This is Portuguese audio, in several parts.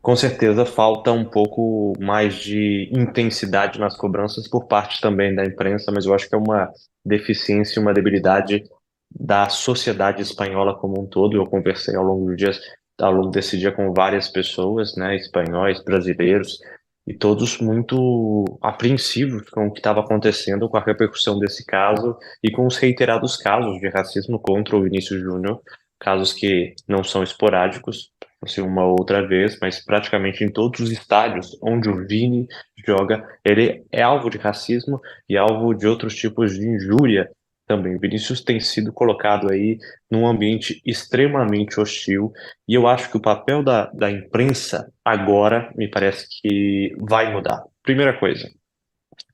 Com certeza falta um pouco mais de intensidade nas cobranças por parte também da imprensa, mas eu acho que é uma deficiência, uma debilidade da sociedade espanhola como um todo. Eu conversei ao longo desse dia com várias pessoas, né, espanhóis, brasileiros, e todos muito apreensivos com o que estava acontecendo, com a repercussão desse caso e com os reiterados casos de racismo contra o Vinícius Júnior, casos que não são esporádicos, assim, uma outra vez, mas praticamente em todos os estádios onde o Vini joga, ele é alvo de racismo e alvo de outros tipos de injúria também. O Vinícius tem sido colocado aí num ambiente extremamente hostil e eu acho que o papel da imprensa agora me parece que vai mudar. Primeira coisa,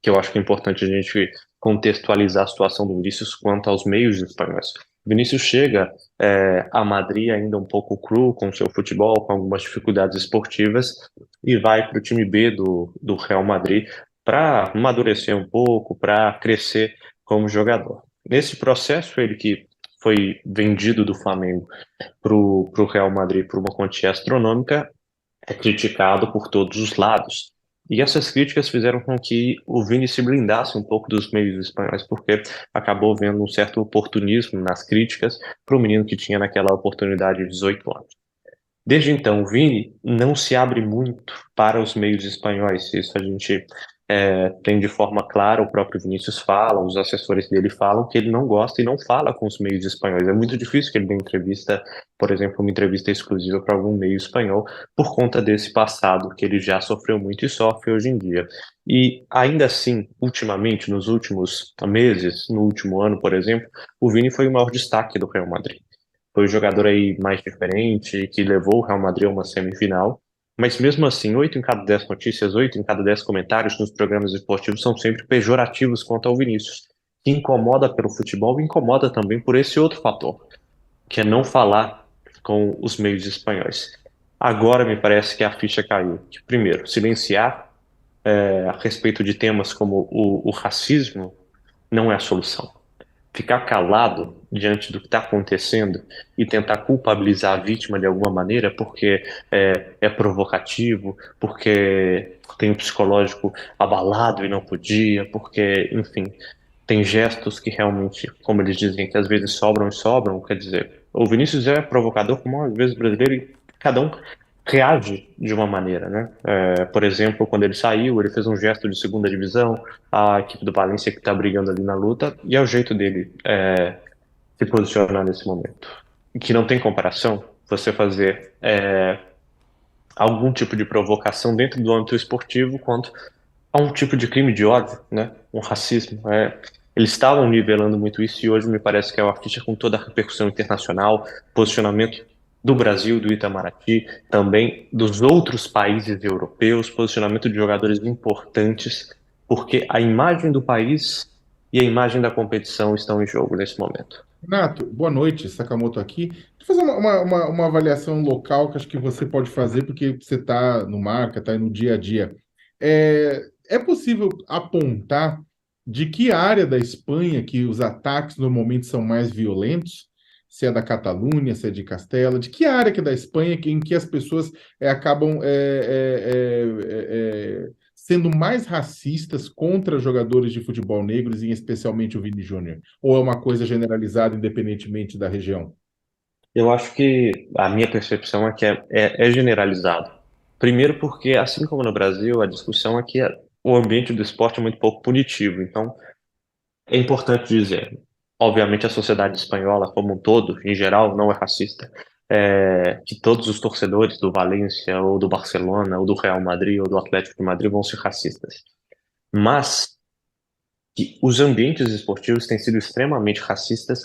que eu acho que é importante a gente contextualizar a situação do Vinícius quanto aos meios espanhóis. O Vinícius chega a Madrid ainda um pouco cru com seu futebol, com algumas dificuldades esportivas, e vai para o time B do Real Madrid para amadurecer um pouco, para crescer como jogador. Nesse processo, ele que foi vendido do Flamengo para o Real Madrid por uma quantia astronômica, é criticado por todos os lados. E essas críticas fizeram com que o Vini se blindasse um pouco dos meios espanhóis, porque acabou vendo um certo oportunismo nas críticas para o menino que tinha naquela oportunidade de 18 anos. Desde então, o Vini não se abre muito para os meios espanhóis. Isso a gente tem de forma clara, o próprio Vinícius fala, os assessores dele falam que ele não gosta e não fala com os meios espanhóis. É muito difícil que ele dê entrevista, por exemplo, uma entrevista exclusiva para algum meio espanhol, por conta desse passado que ele já sofreu muito e sofre hoje em dia. E ainda assim, ultimamente, nos últimos meses, no último ano, por exemplo, o Vini foi o maior destaque do Real Madrid. Foi o jogador aí mais diferente, que levou o Real Madrid a uma semifinal. Mas mesmo assim, 8 em cada 10 notícias, 8 em cada 10 comentários nos programas esportivos são sempre pejorativos quanto ao Vinícius. Que incomoda pelo futebol e incomoda também por esse outro fator, que é não falar com os meios espanhóis. Agora me parece que a ficha caiu. Que, primeiro, silenciar a respeito de temas como o racismo não é a solução. Ficar calado diante do que está acontecendo e tentar culpabilizar a vítima de alguma maneira porque é provocativo, porque tem o psicológico abalado e não podia, porque, enfim, tem gestos que realmente, como eles dizem, que às vezes sobram e sobram, quer dizer, o Vinícius é provocador como às vezes brasileiro e cada um reage de uma maneira, né? Por exemplo, quando ele saiu, ele fez um gesto de segunda divisão, a equipe do Valência que está brigando ali na luta, e é o jeito dele se posicionar nesse momento. Que não tem comparação você fazer algum tipo de provocação dentro do âmbito esportivo quanto a um tipo de crime de ódio, né? Um racismo. Eles estavam nivelando muito isso e hoje me parece que é uma ficha com toda a repercussão internacional, posicionamento do Brasil, do Itamaraty, também dos outros países europeus, posicionamento de jogadores importantes, porque a imagem do país e a imagem da competição estão em jogo nesse momento. Renato, boa noite, Sakamoto aqui. Deixa eu fazer uma avaliação local que acho que você pode fazer, porque você está no marca, está no dia a dia. É possível apontar de que área da Espanha que os ataques normalmente são mais violentos? Se é da Catalunha, se é de Castela, de que área que é da Espanha em que as pessoas acabam sendo mais racistas contra jogadores de futebol negros, e especialmente o Vini Júnior? Ou é uma coisa generalizada, independentemente da região? Eu acho que a minha percepção é que é generalizado. Primeiro porque, assim como no Brasil, a discussão é que o ambiente do esporte é muito pouco punitivo. Então, é importante dizer, obviamente a sociedade espanhola como um todo, em geral, não é racista. Que todos os torcedores do Valência, ou do Barcelona, ou do Real Madrid, ou do Atlético de Madrid vão ser racistas. Mas que os ambientes esportivos têm sido extremamente racistas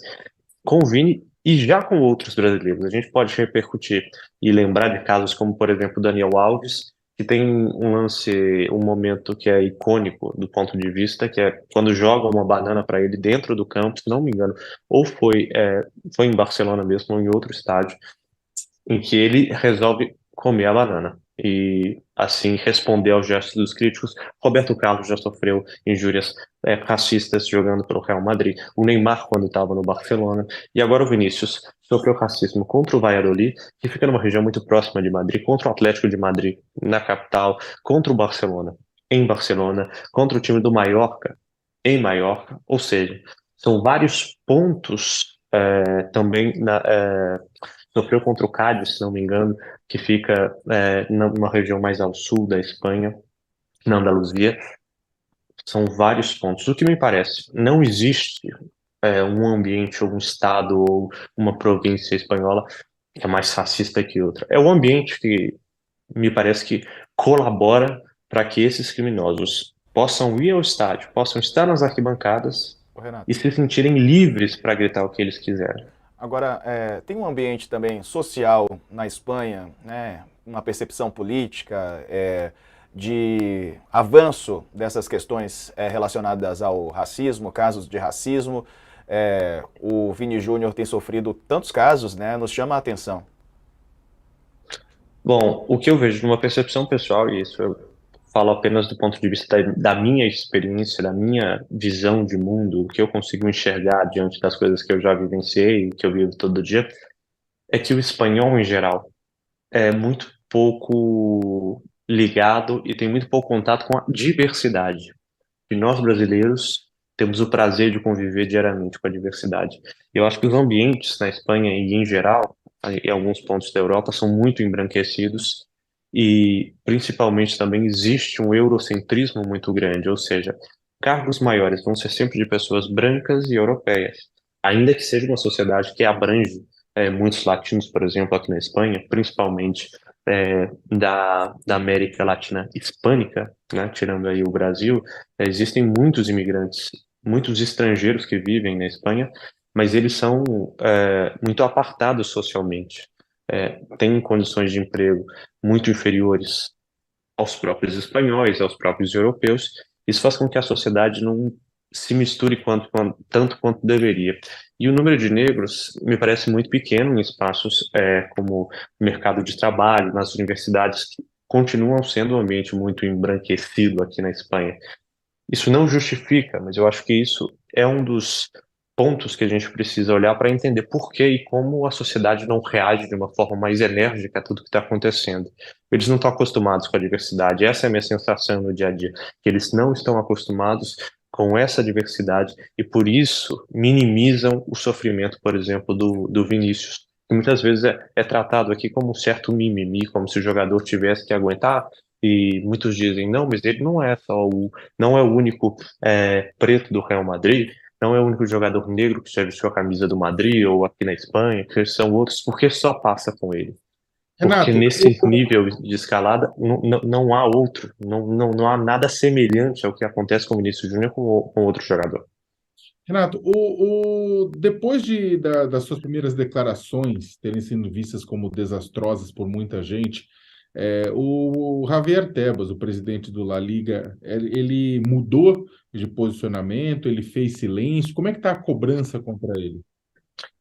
com o Vini e já com outros brasileiros. A gente pode repercutir e lembrar de casos como, por exemplo, o Daniel Alves, que tem um lance, um momento que é icônico do ponto de vista, que é quando joga uma banana para ele dentro do campo, se não me engano, ou foi em Barcelona mesmo, ou em outro estádio, em que ele resolve comer a banana. e assim responder aos gestos dos críticos. Roberto Carlos já sofreu injúrias racistas jogando pelo Real Madrid, o Neymar quando estava no Barcelona, e agora o Vinícius sofreu racismo contra o Valladolid, que fica numa região muito próxima de Madrid, contra o Atlético de Madrid, na capital, contra o Barcelona, em Barcelona, contra o time do Mallorca, em Maiorca, ou seja, são vários pontos também sofreu contra o Cádiz, se não me engano, que fica numa região mais ao sul da Espanha, na Andaluzia. São vários pontos. O que me parece, não existe um ambiente ou um estado ou uma província espanhola que é mais racista que outra. É o ambiente que me parece que colabora para que esses criminosos possam ir ao estádio, possam estar nas arquibancadas Ô, e Renato. se sentirem livres para gritar o que eles quiserem. Agora, tem um ambiente também social na Espanha, né? Uma percepção política, de avanço dessas questões relacionadas ao racismo, casos de racismo. O Vini Júnior tem sofrido tantos casos, né? Nos chama a atenção. Bom, o que eu vejo numa percepção pessoal, e isso eu falo apenas do ponto de vista da minha experiência, da minha visão de mundo, o que eu consigo enxergar diante das coisas que eu já vivenciei, que eu vivo todo dia, é que o espanhol, em geral, é muito pouco ligado e tem muito pouco contato com a diversidade. E nós, brasileiros, temos o prazer de conviver diariamente com a diversidade. Eu acho que os ambientes na Espanha e, em geral, em alguns pontos da Europa, são muito embranquecidos e, principalmente, também existe um eurocentrismo muito grande, ou seja, cargos maiores vão ser sempre de pessoas brancas e europeias, ainda que seja uma sociedade que abrange muitos latinos, por exemplo, aqui na Espanha, principalmente da América Latina hispânica, né, tirando aí o Brasil. Existem muitos imigrantes, muitos estrangeiros que vivem na Espanha, mas eles são muito apartados socialmente. Têm condições de emprego muito inferiores aos próprios espanhóis, aos próprios europeus. Isso faz com que a sociedade não se misture tanto quanto deveria. E o número de negros me parece muito pequeno em espaços como o mercado de trabalho, nas universidades, que continuam sendo um ambiente muito embranquecido aqui na Espanha. Isso não justifica, mas eu acho que isso é um dos pontos que a gente precisa olhar para entender por que e como a sociedade não reage de uma forma mais enérgica a tudo que está acontecendo. Eles não estão acostumados com a diversidade, essa é a minha sensação no dia a dia, que eles não estão acostumados com essa diversidade e por isso minimizam o sofrimento, por exemplo, do Vinícius, que muitas vezes é tratado aqui como um certo mimimi, como se o jogador tivesse que aguentar. E muitos dizem, não, mas ele não é o único preto do Real Madrid, não é o único jogador negro que já vestiu a camisa do Madrid ou aqui na Espanha, que são outros, porque só passa com ele. Porque Renato, nesse nível de escalada não há outro, não há nada semelhante ao que acontece com o Vinícius Júnior com outro jogador. Renato, depois das suas primeiras declarações terem sido vistas como desastrosas por muita gente, o Javier Tebas, o presidente do La Liga, ele mudou de posicionamento, ele fez silêncio. Como é que está a cobrança contra ele?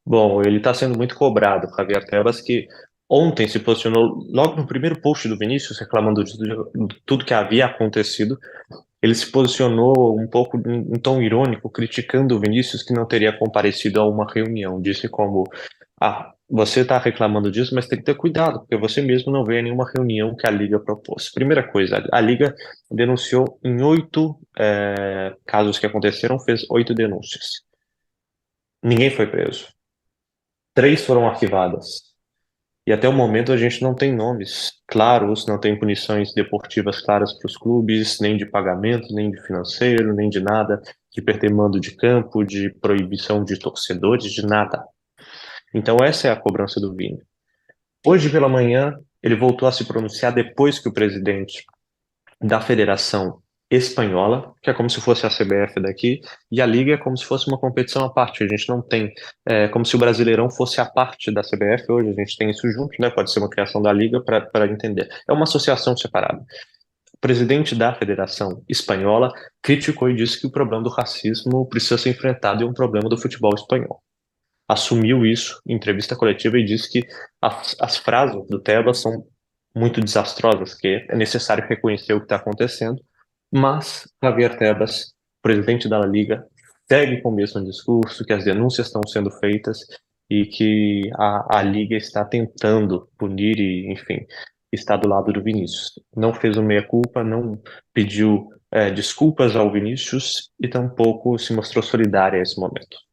Bom, ele está sendo muito cobrado, Javier Tebas, que ontem se posicionou logo no primeiro post do Vinícius, reclamando de tudo que havia acontecido. Ele se posicionou um pouco em tom irônico, criticando o Vinícius que não teria comparecido a uma reunião. Disse como, você está reclamando disso, mas tem que ter cuidado, porque você mesmo não veio a nenhuma reunião que a Liga propôs. Primeira coisa, a Liga denunciou em 8 casos que aconteceram, fez 8 denúncias. Ninguém foi preso. 3 foram arquivadas. E até o momento a gente não tem nomes claros, não tem punições deportivas claras para os clubes, nem de pagamento, nem de financeiro, nem de nada, de perder mando de campo, de proibição de torcedores, de nada. Então essa é a cobrança do Vini. Hoje pela manhã ele voltou a se pronunciar depois que o presidente da Federação Espanhola, que é como se fosse a CBF daqui, e a Liga é como se fosse uma competição à parte. A gente não tem, como se o Brasileirão fosse a parte da CBF. Hoje a gente tem isso junto, né? Pode ser uma criação da Liga para entender. É uma associação separada. O presidente da Federação Espanhola criticou e disse que o problema do racismo precisa ser enfrentado e é um problema do futebol espanhol. Assumiu isso em entrevista coletiva e disse que as frases do Tebas são muito desastrosas, que é necessário reconhecer o que está acontecendo, mas Javier Tebas, presidente da La Liga, segue com o mesmo discurso, que as denúncias estão sendo feitas e que a Liga está tentando punir e, enfim, está do lado do Vinícius. Não fez o meia-culpa, não pediu desculpas ao Vinícius e tampouco se mostrou solidária a esse momento.